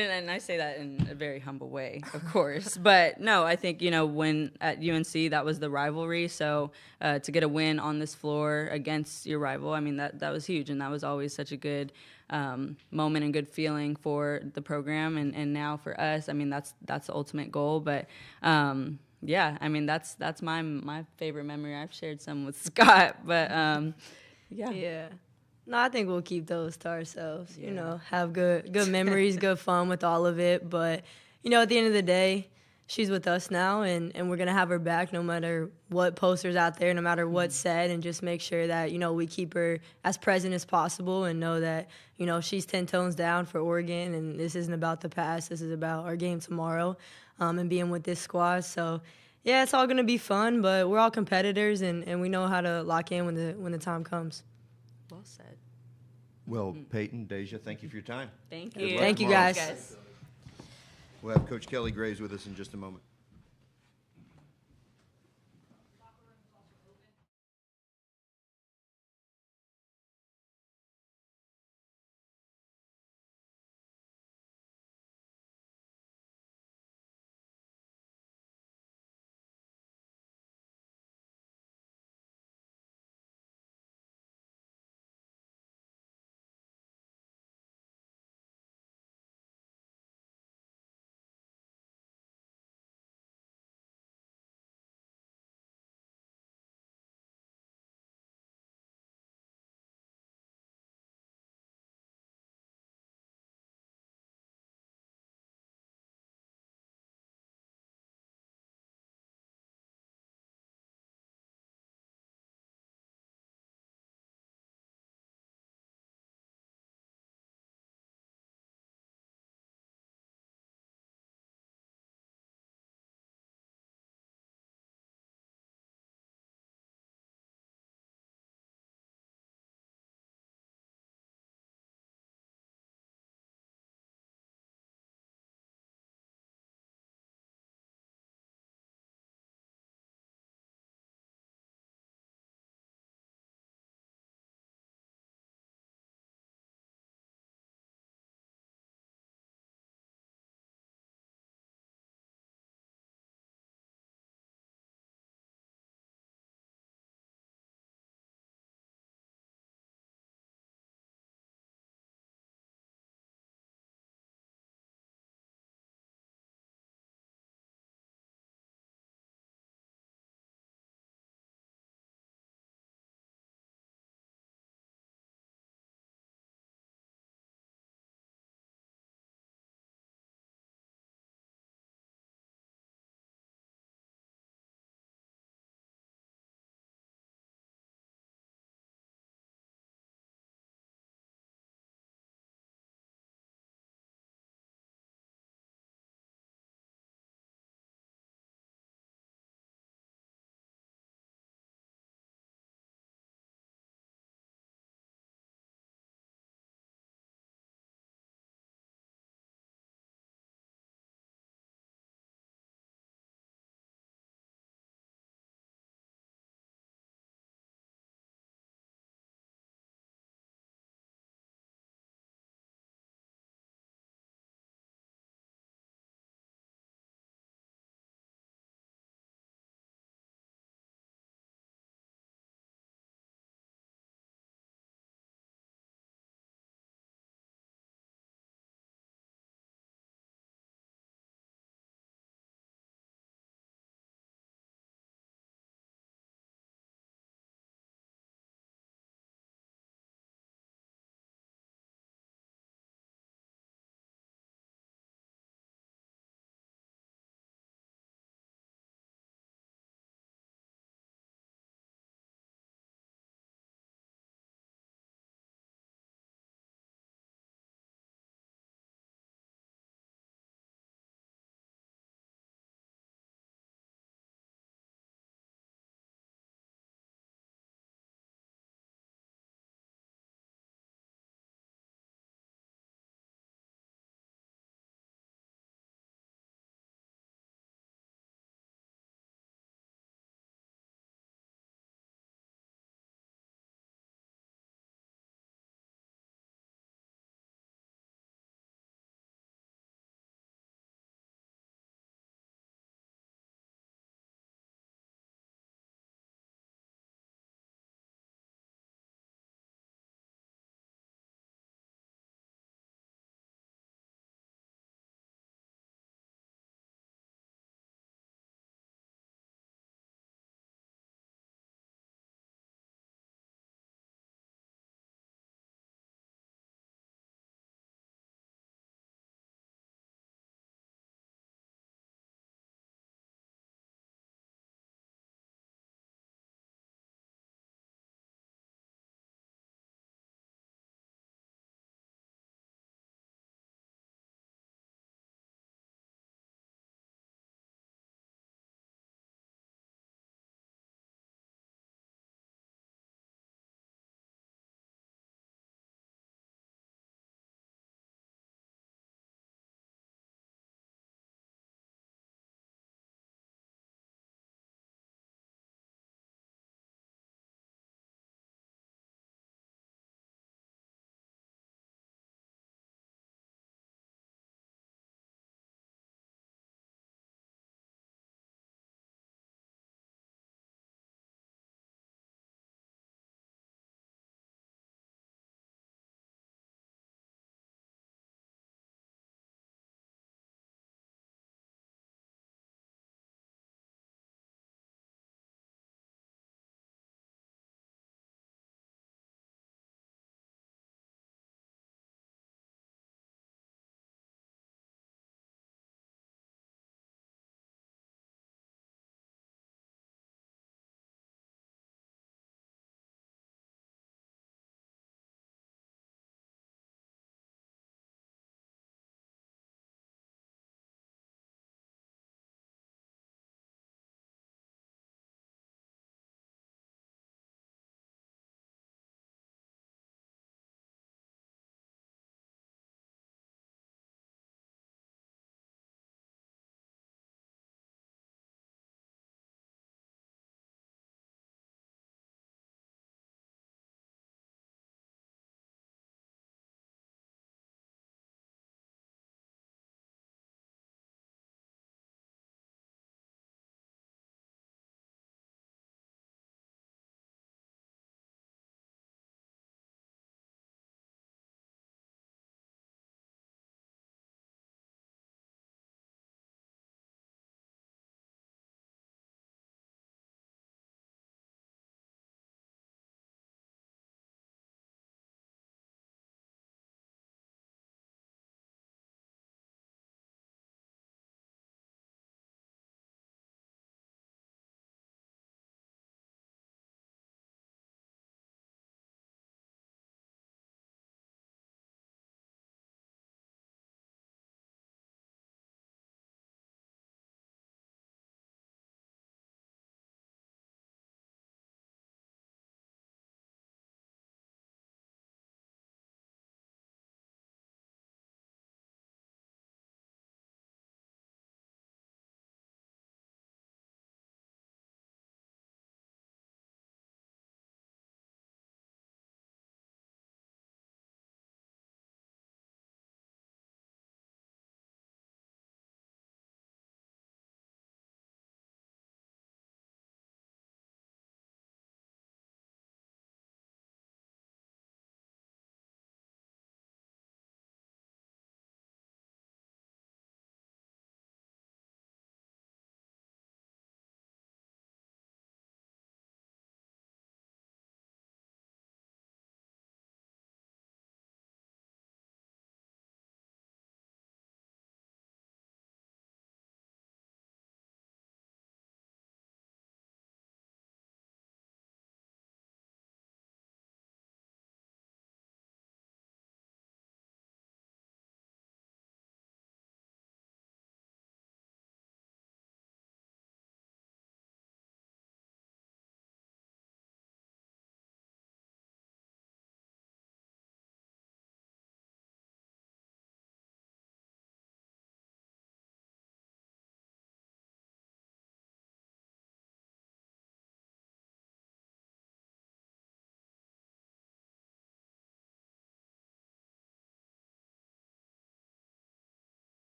Speaker 8: and I say that in a very humble way, of course. But no, I think, when at UNC, that was the rivalry. So to get a win on this floor against your rival, I mean, that was huge. And that was always such a good moment and good feeling for the program. And now for us, I mean, that's the ultimate goal. But yeah, I mean, that's my favorite memory. I've shared some with Scott, but
Speaker 10: Yeah. No, I think we'll keep those to ourselves, have good memories, good fun with all of it. But, at the end of the day, she's with us now, and we're going to have her back no matter what posters out there, no matter what's said, and just make sure that, we keep her as present as possible and know that, she's 10 tones down for Oregon, and this isn't about the past. This is about our game tomorrow and being with this squad. So, yeah, it's all going to be fun, but we're all competitors, and we know how to lock in when the time comes.
Speaker 8: well said.
Speaker 1: Well, Peyton, Deja, thank you for your time.
Speaker 8: Thank
Speaker 1: Good
Speaker 8: you.
Speaker 1: luck
Speaker 10: Thank you,
Speaker 1: tomorrow.
Speaker 10: guys.
Speaker 1: We'll have Coach Kelly Graves with us in just a moment.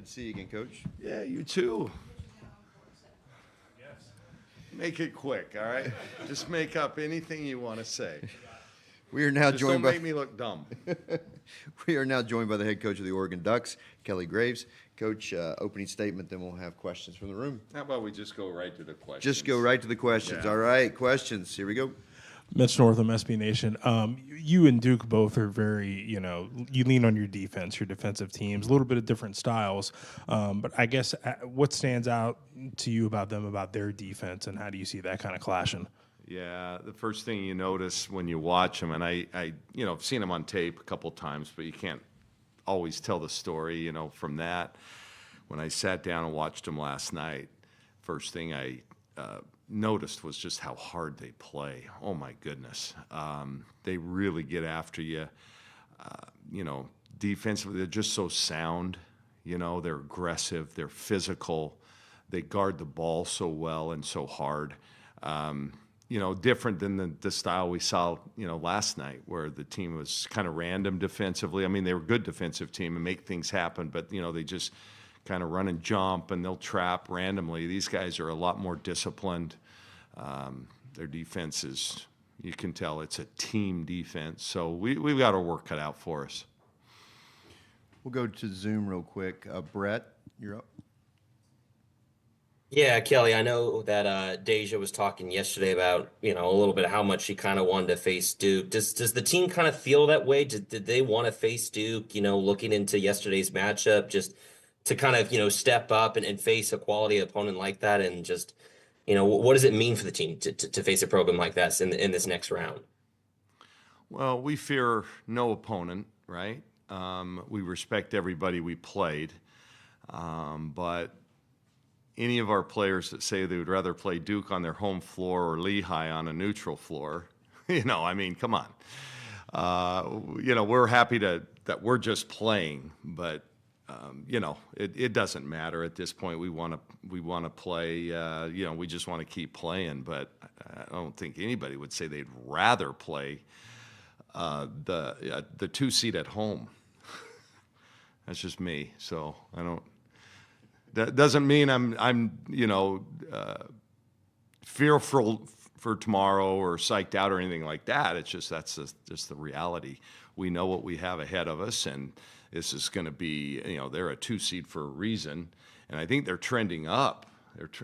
Speaker 1: Good to see you again, Coach.
Speaker 13: Yeah, you too. Make it quick, all right? Just make up anything you want to say.
Speaker 1: We are now
Speaker 13: Just
Speaker 1: joined
Speaker 13: don't
Speaker 1: by
Speaker 13: make me look dumb.
Speaker 1: we are now joined by the head coach of the Oregon Ducks, Kelly Graves. Coach, opening statement, then we'll have questions from the room.
Speaker 13: How about we just go right to the questions?
Speaker 1: Just go right to the questions.
Speaker 13: Yeah.
Speaker 1: All right, questions. Here we go.
Speaker 2: Mitch Northam, SB Nation. You and Duke both are very, you lean on your defense, your defensive teams, a little bit of different styles. But I guess what stands out to you about them, about their defense, and how do you see that kind of clashing?
Speaker 13: Yeah, the first thing you notice when you watch them, and I've seen them on tape a couple times, but you can't always tell the story, from that. When I sat down and watched them last night, first thing I noticed was just how hard they play. Oh my goodness. They really get after you. Defensively, they're just so sound. They're aggressive, they're physical, they guard the ball so well and so hard. Different than the style we saw, last night, where the team was kind of random defensively. I mean, they were a good defensive team and make things happen, but, they just kind of run and jump and they'll trap randomly. These guys are a lot more disciplined. Their defense is, you can tell it's a team defense. So we've got our work cut out for us.
Speaker 1: We'll go to Zoom real quick. Brett, you're up.
Speaker 11: Yeah, Kelly, I know that Deja was talking yesterday about, a little bit of how much she kind of wanted to face Duke. Does the team kind of feel that way? Did they want to face Duke, looking into yesterday's matchup, just to kind of, step up and face a quality opponent like that? And just, what does it mean for the team to face a program like that in this next round?
Speaker 13: Well, we fear no opponent, right? We respect everybody we played. But any of our players that say they would rather play Duke on their home floor or Lehigh on a neutral floor, come on. We're happy that we're just playing, but it doesn't matter at this point. We want to play. We just want to keep playing. But I don't think anybody would say they'd rather play the 2 seed at home. That's just me. So I don't. That doesn't mean I'm fearful for tomorrow or psyched out or anything like that. It's just just the reality. We know what we have ahead of us, and this is going to be, they're a 2 seed for a reason, and I think they're trending up.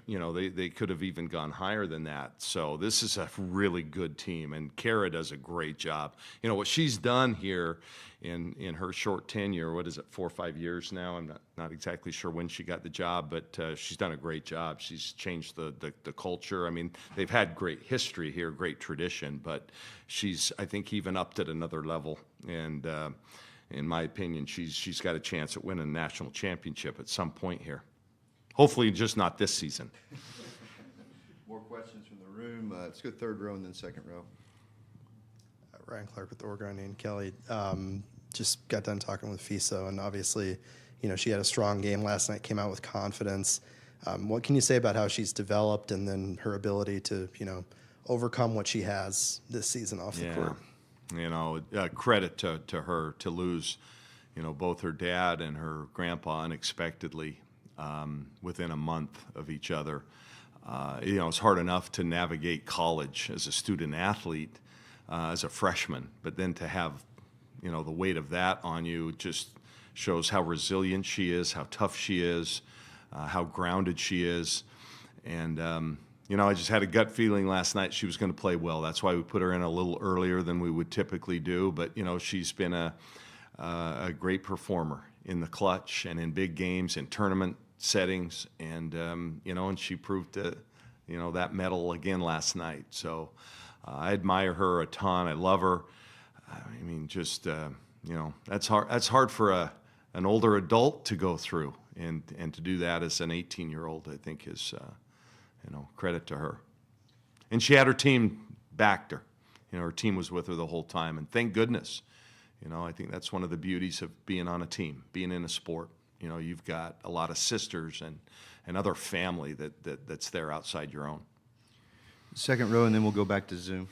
Speaker 13: They could have even gone higher than that. So this is a really good team, and Kara does a great job. What she's done here in her short tenure, 4 or 5 years now? I'm not exactly sure when she got the job, but she's done a great job. She's changed the culture. I mean, they've had great history here, great tradition, but she's, I think, even upped at another level. And in my opinion, she's got a chance at winning a national championship at some point here. Hopefully just not this season.
Speaker 1: More questions from the room. Let's go third row and then second row.
Speaker 9: Ryan Clark with Oregon, and Kelly. Just got done talking with FISO, and obviously, she had a strong game last night, came out with confidence. What can you say about how she's developed and then her ability to, overcome what she has this season off the court?
Speaker 13: Credit to her to lose, both her dad and her grandpa unexpectedly within a month of each other. It's hard enough to navigate college as a student athlete, as a freshman, but then to have, the weight of that on you just shows how resilient she is, how tough she is, how grounded she is. And, I just had a gut feeling last night she was going to play well. That's why we put her in a little earlier than we would typically do. But, she's been a great performer in the clutch and in big games, in tournament settings. And, and she proved that medal again last night. So I admire her a ton. I love her. I mean, just, that's hard. That's hard for an older adult to go through. And to do that as an 18-year-old, I think is, credit to her. And she had her team backed her. Her team was with her the whole time. And thank goodness. I think that's one of the beauties of being on a team, being in a sport. You've got a lot of sisters and other family that's there outside your own.
Speaker 1: Second row, and then we'll go back to Zoom.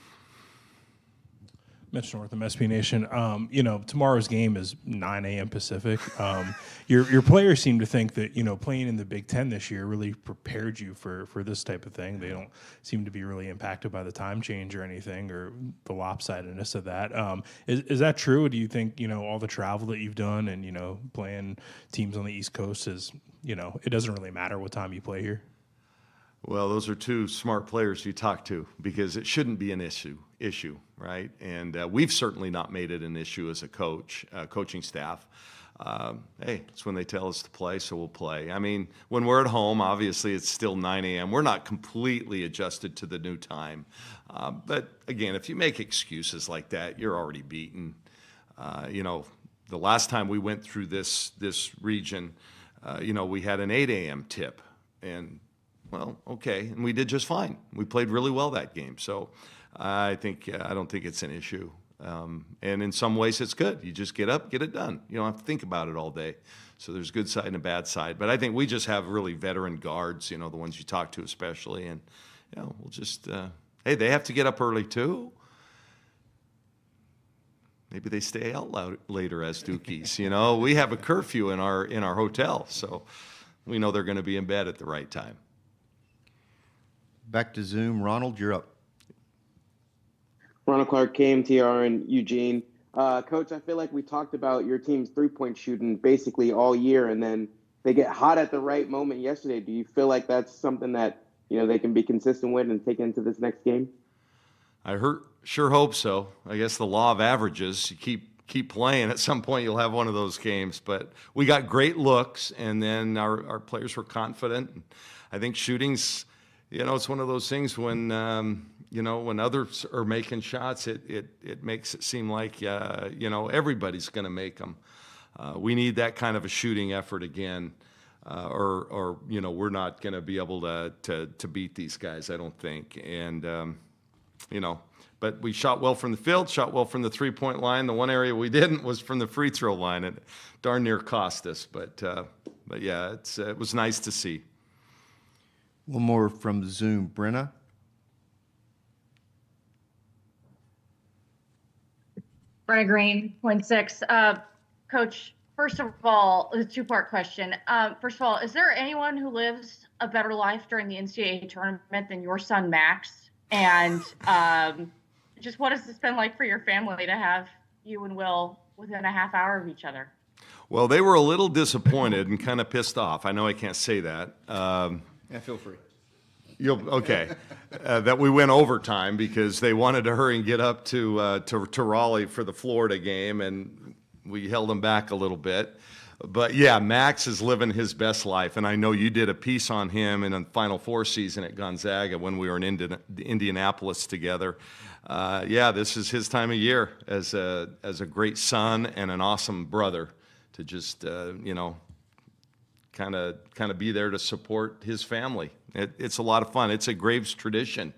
Speaker 2: Mitch Northam, SB Nation. Tomorrow's game is 9 a.m. Pacific. Your players seem to think that, playing in the Big Ten this year really prepared you for this type of thing. They don't seem to be really impacted by the time change or anything or the lopsidedness of that. Is that true? Or do you think, all the travel that you've done and, playing teams on the East Coast is, it doesn't really matter what time you play here?
Speaker 13: Well, those are two smart players you talk to because it shouldn't be an issue, right? And we've certainly not made it an issue as a coaching staff. Hey, it's when they tell us to play, so we'll play. I mean, when we're at home, obviously it's still 9 a.m. We're not completely adjusted to the new time. But again, if you make excuses like that, you're already beaten. The last time we went through this region, we had an 8 a.m. tip, and well, okay, and we did just fine. We played really well that game, so I don't think it's an issue. And in some ways, it's good. You just get up, get it done. You don't have to think about it all day. So there's a good side and a bad side. But I think we just have really veteran guards, the ones you talk to especially, and we'll just hey, they have to get up early too. Maybe they stay out later as Dukies. We have a curfew in our hotel, so we know they're going to be in bed at the right time.
Speaker 1: Back to Zoom. Ronald, you're up.
Speaker 12: Ronald Clark, KMTR, and Eugene. Coach, I feel like we talked about your team's three-point shooting basically all year, and then they get hot at the right moment yesterday. Do you feel like that's something that they can be consistent with and take into this next game?
Speaker 13: Sure hope so. I guess the law of averages. You keep playing. At some point, you'll have one of those games. But we got great looks, and then our players were confident. I think shooting's. It's one of those things when, when others are making shots, it makes it seem like, everybody's going to make them. We need that kind of a shooting effort again, or we're not going to be able to beat these guys, I don't think. And, but we shot well from the field, shot well from the three-point line. The one area we didn't was from the free throw line. It darn near cost us. But yeah, it was nice to see.
Speaker 1: One more from Zoom. Brenna?
Speaker 14: Brenna Green, Point 6. Coach, first of all, a two-part question. First of all, is there anyone who lives a better life during the NCAA tournament than your son, Max? And just what has this been like for your family to have you and Will within a half hour of each other?
Speaker 13: Well, they were a little disappointed and kind of pissed off. I know I can't say that.
Speaker 1: Yeah, feel free.
Speaker 13: Okay. That we went overtime because they wanted to hurry and get up to Raleigh for the Florida game, and we held them back a little bit. But, yeah, Max is living his best life, and I know you did a piece on him in the Final Four season at Gonzaga when we were in Indianapolis together. Yeah, this is his time of year as a great son and an awesome brother to just, kind of be there to support his family. It's a lot of fun. It's a Graves tradition.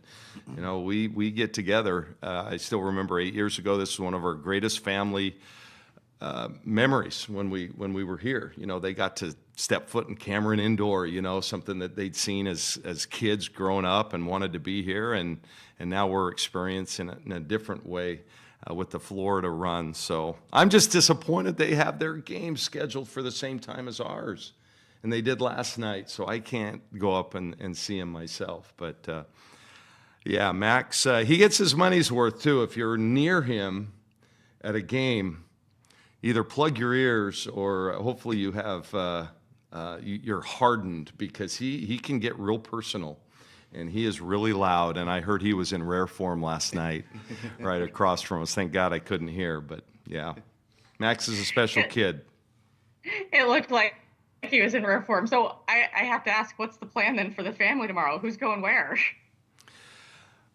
Speaker 13: We get together. I still remember 8 years ago, this was one of our greatest family memories when we were here. They got to step foot in Cameron Indoor, something that they'd seen as kids growing up and wanted to be here. And now we're experiencing it in a different way with the Florida run. So I'm just disappointed they have their games scheduled for the same time as ours. And they did last night, so I can't go up and see him myself. But, yeah, Max, he gets his money's worth, too. If you're near him at a game, either plug your ears or hopefully you have you're hardened because he can get real personal. And he is really loud, and I heard he was in rare form last night right across from us. Thank God I couldn't hear, but, yeah. Max is a special kid.
Speaker 14: It looked like he was in rare form. So I have to ask, what's the plan then for the family tomorrow? Who's going where?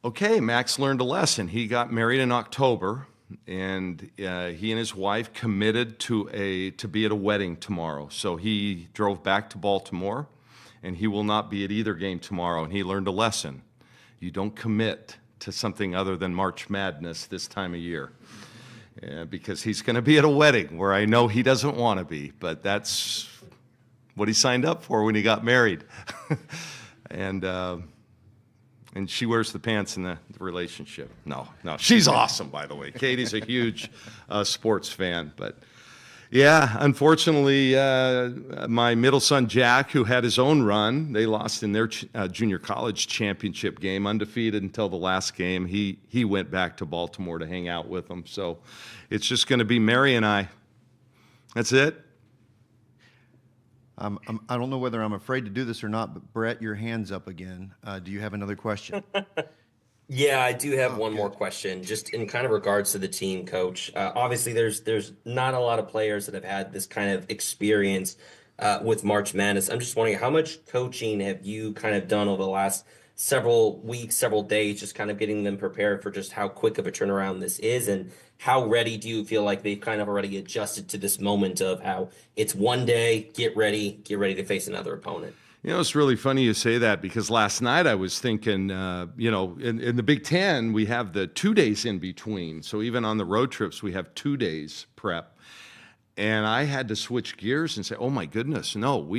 Speaker 13: Okay, Max learned a lesson. He got married in October, and he and his wife committed to be at a wedding tomorrow. So he drove back to Baltimore, and he will not be at either game tomorrow. And he learned a lesson. You don't commit to something other than March Madness this time of year. Because he's going to be at a wedding where I know he doesn't want to be, but that's what he signed up for when he got married. And And she wears the pants in the relationship. No, she's awesome, by the way. Katie's a huge sports fan, but yeah, unfortunately, my middle son Jack, who had his own run, they lost in their junior college championship game, undefeated until the last game. He went back to Baltimore to hang out with them. So it's just going to be Mary and I. That's it.
Speaker 1: I don't know whether I'm afraid to do this or not, but Brett, your hand's up again. Do you have another question?
Speaker 11: Yeah, I do have one more question, just in kind of regards to the team, Coach. Obviously, there's not a lot of players that have had this kind of experience with March Madness. I'm just wondering, how much coaching have you kind of done over the last several weeks, several days, just kind of getting them prepared for just how quick of a turnaround this is, and how ready do you feel like they've kind of already adjusted to this moment of how it's one day, get ready to face another opponent?
Speaker 13: You know, it's really funny you say that, because last night I was thinking, in the Big Ten, we have the 2 days in between. So even on the road trips, we have 2 days prep. And I had to switch gears and say, oh my goodness, no,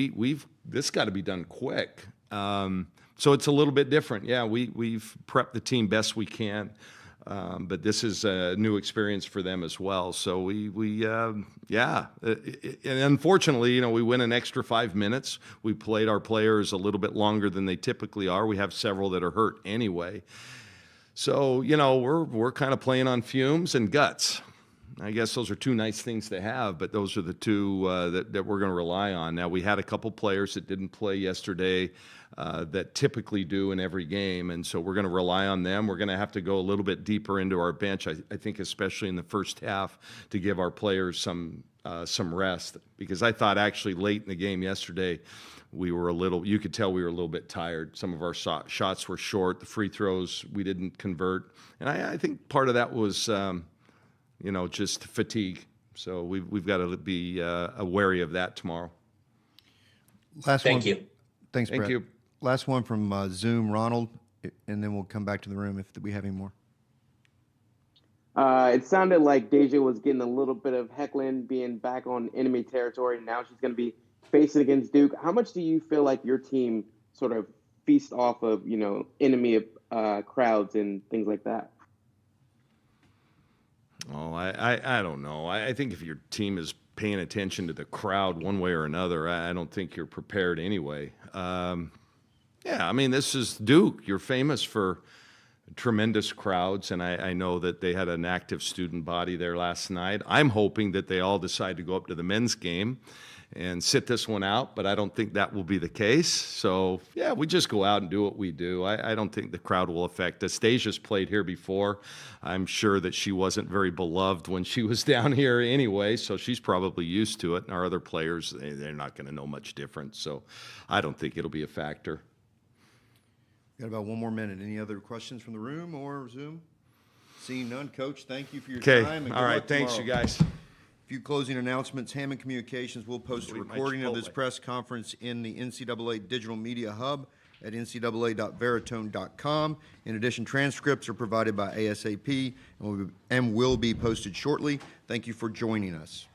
Speaker 13: this got to be done quick. So it's a little bit different. Yeah, we've prepped the team best we can. But this is a new experience for them as well. So and unfortunately, we went an extra 5 minutes. We played our players a little bit longer than they typically are. We have several that are hurt anyway. So, we're kind of playing on fumes and guts. I guess those are two nice things to have, but those are the two that we're going to rely on. Now, we had a couple players that didn't play yesterday that typically do in every game, and so we're going to rely on them. We're going to have to go a little bit deeper into our bench, I think, especially in the first half, to give our players some rest, because I thought actually late in the game yesterday you could tell we were a little bit tired. Some of our shots were short. The free throws we didn't convert, and I think part of that was just fatigue. So we've got to be wary of that tomorrow.
Speaker 11: Thank you.
Speaker 1: Thanks, Brett.
Speaker 13: Thank you.
Speaker 1: Last one from Zoom, Ronald, and then we'll come back to the room if we have any more.
Speaker 12: It sounded like Deja was getting a little bit of heckling, being back on enemy territory. Now she's going to be facing against Duke. How much do you feel like your team sort of feast off of, enemy crowds and things like that?
Speaker 13: Oh, I don't know. I think if your team is paying attention to the crowd one way or another, I don't think you're prepared anyway. This is Duke. You're famous for tremendous crowds, and I know that they had an active student body there last night. I'm hoping that they all decide to go up to the men's game and sit this one out, but I don't think that will be the case. So, yeah, we just go out and do what we do. I don't think the crowd will affect us. Deja's played here before. I'm sure that she wasn't very beloved when she was down here anyway, so she's probably used to it. And our other players, they're not going to know much difference. So I don't think it'll be a factor.
Speaker 1: Got about 1 more minute. Any other questions from the room or Zoom? Seeing none, Coach, thank you for your time.
Speaker 13: All right, thanks, you guys.
Speaker 1: A few closing announcements. Hammond Communications will post a recording of this press conference in the NCAA Digital Media Hub at ncaa.veritone.com. In addition, transcripts are provided by ASAP and will be posted shortly. Thank you for joining us.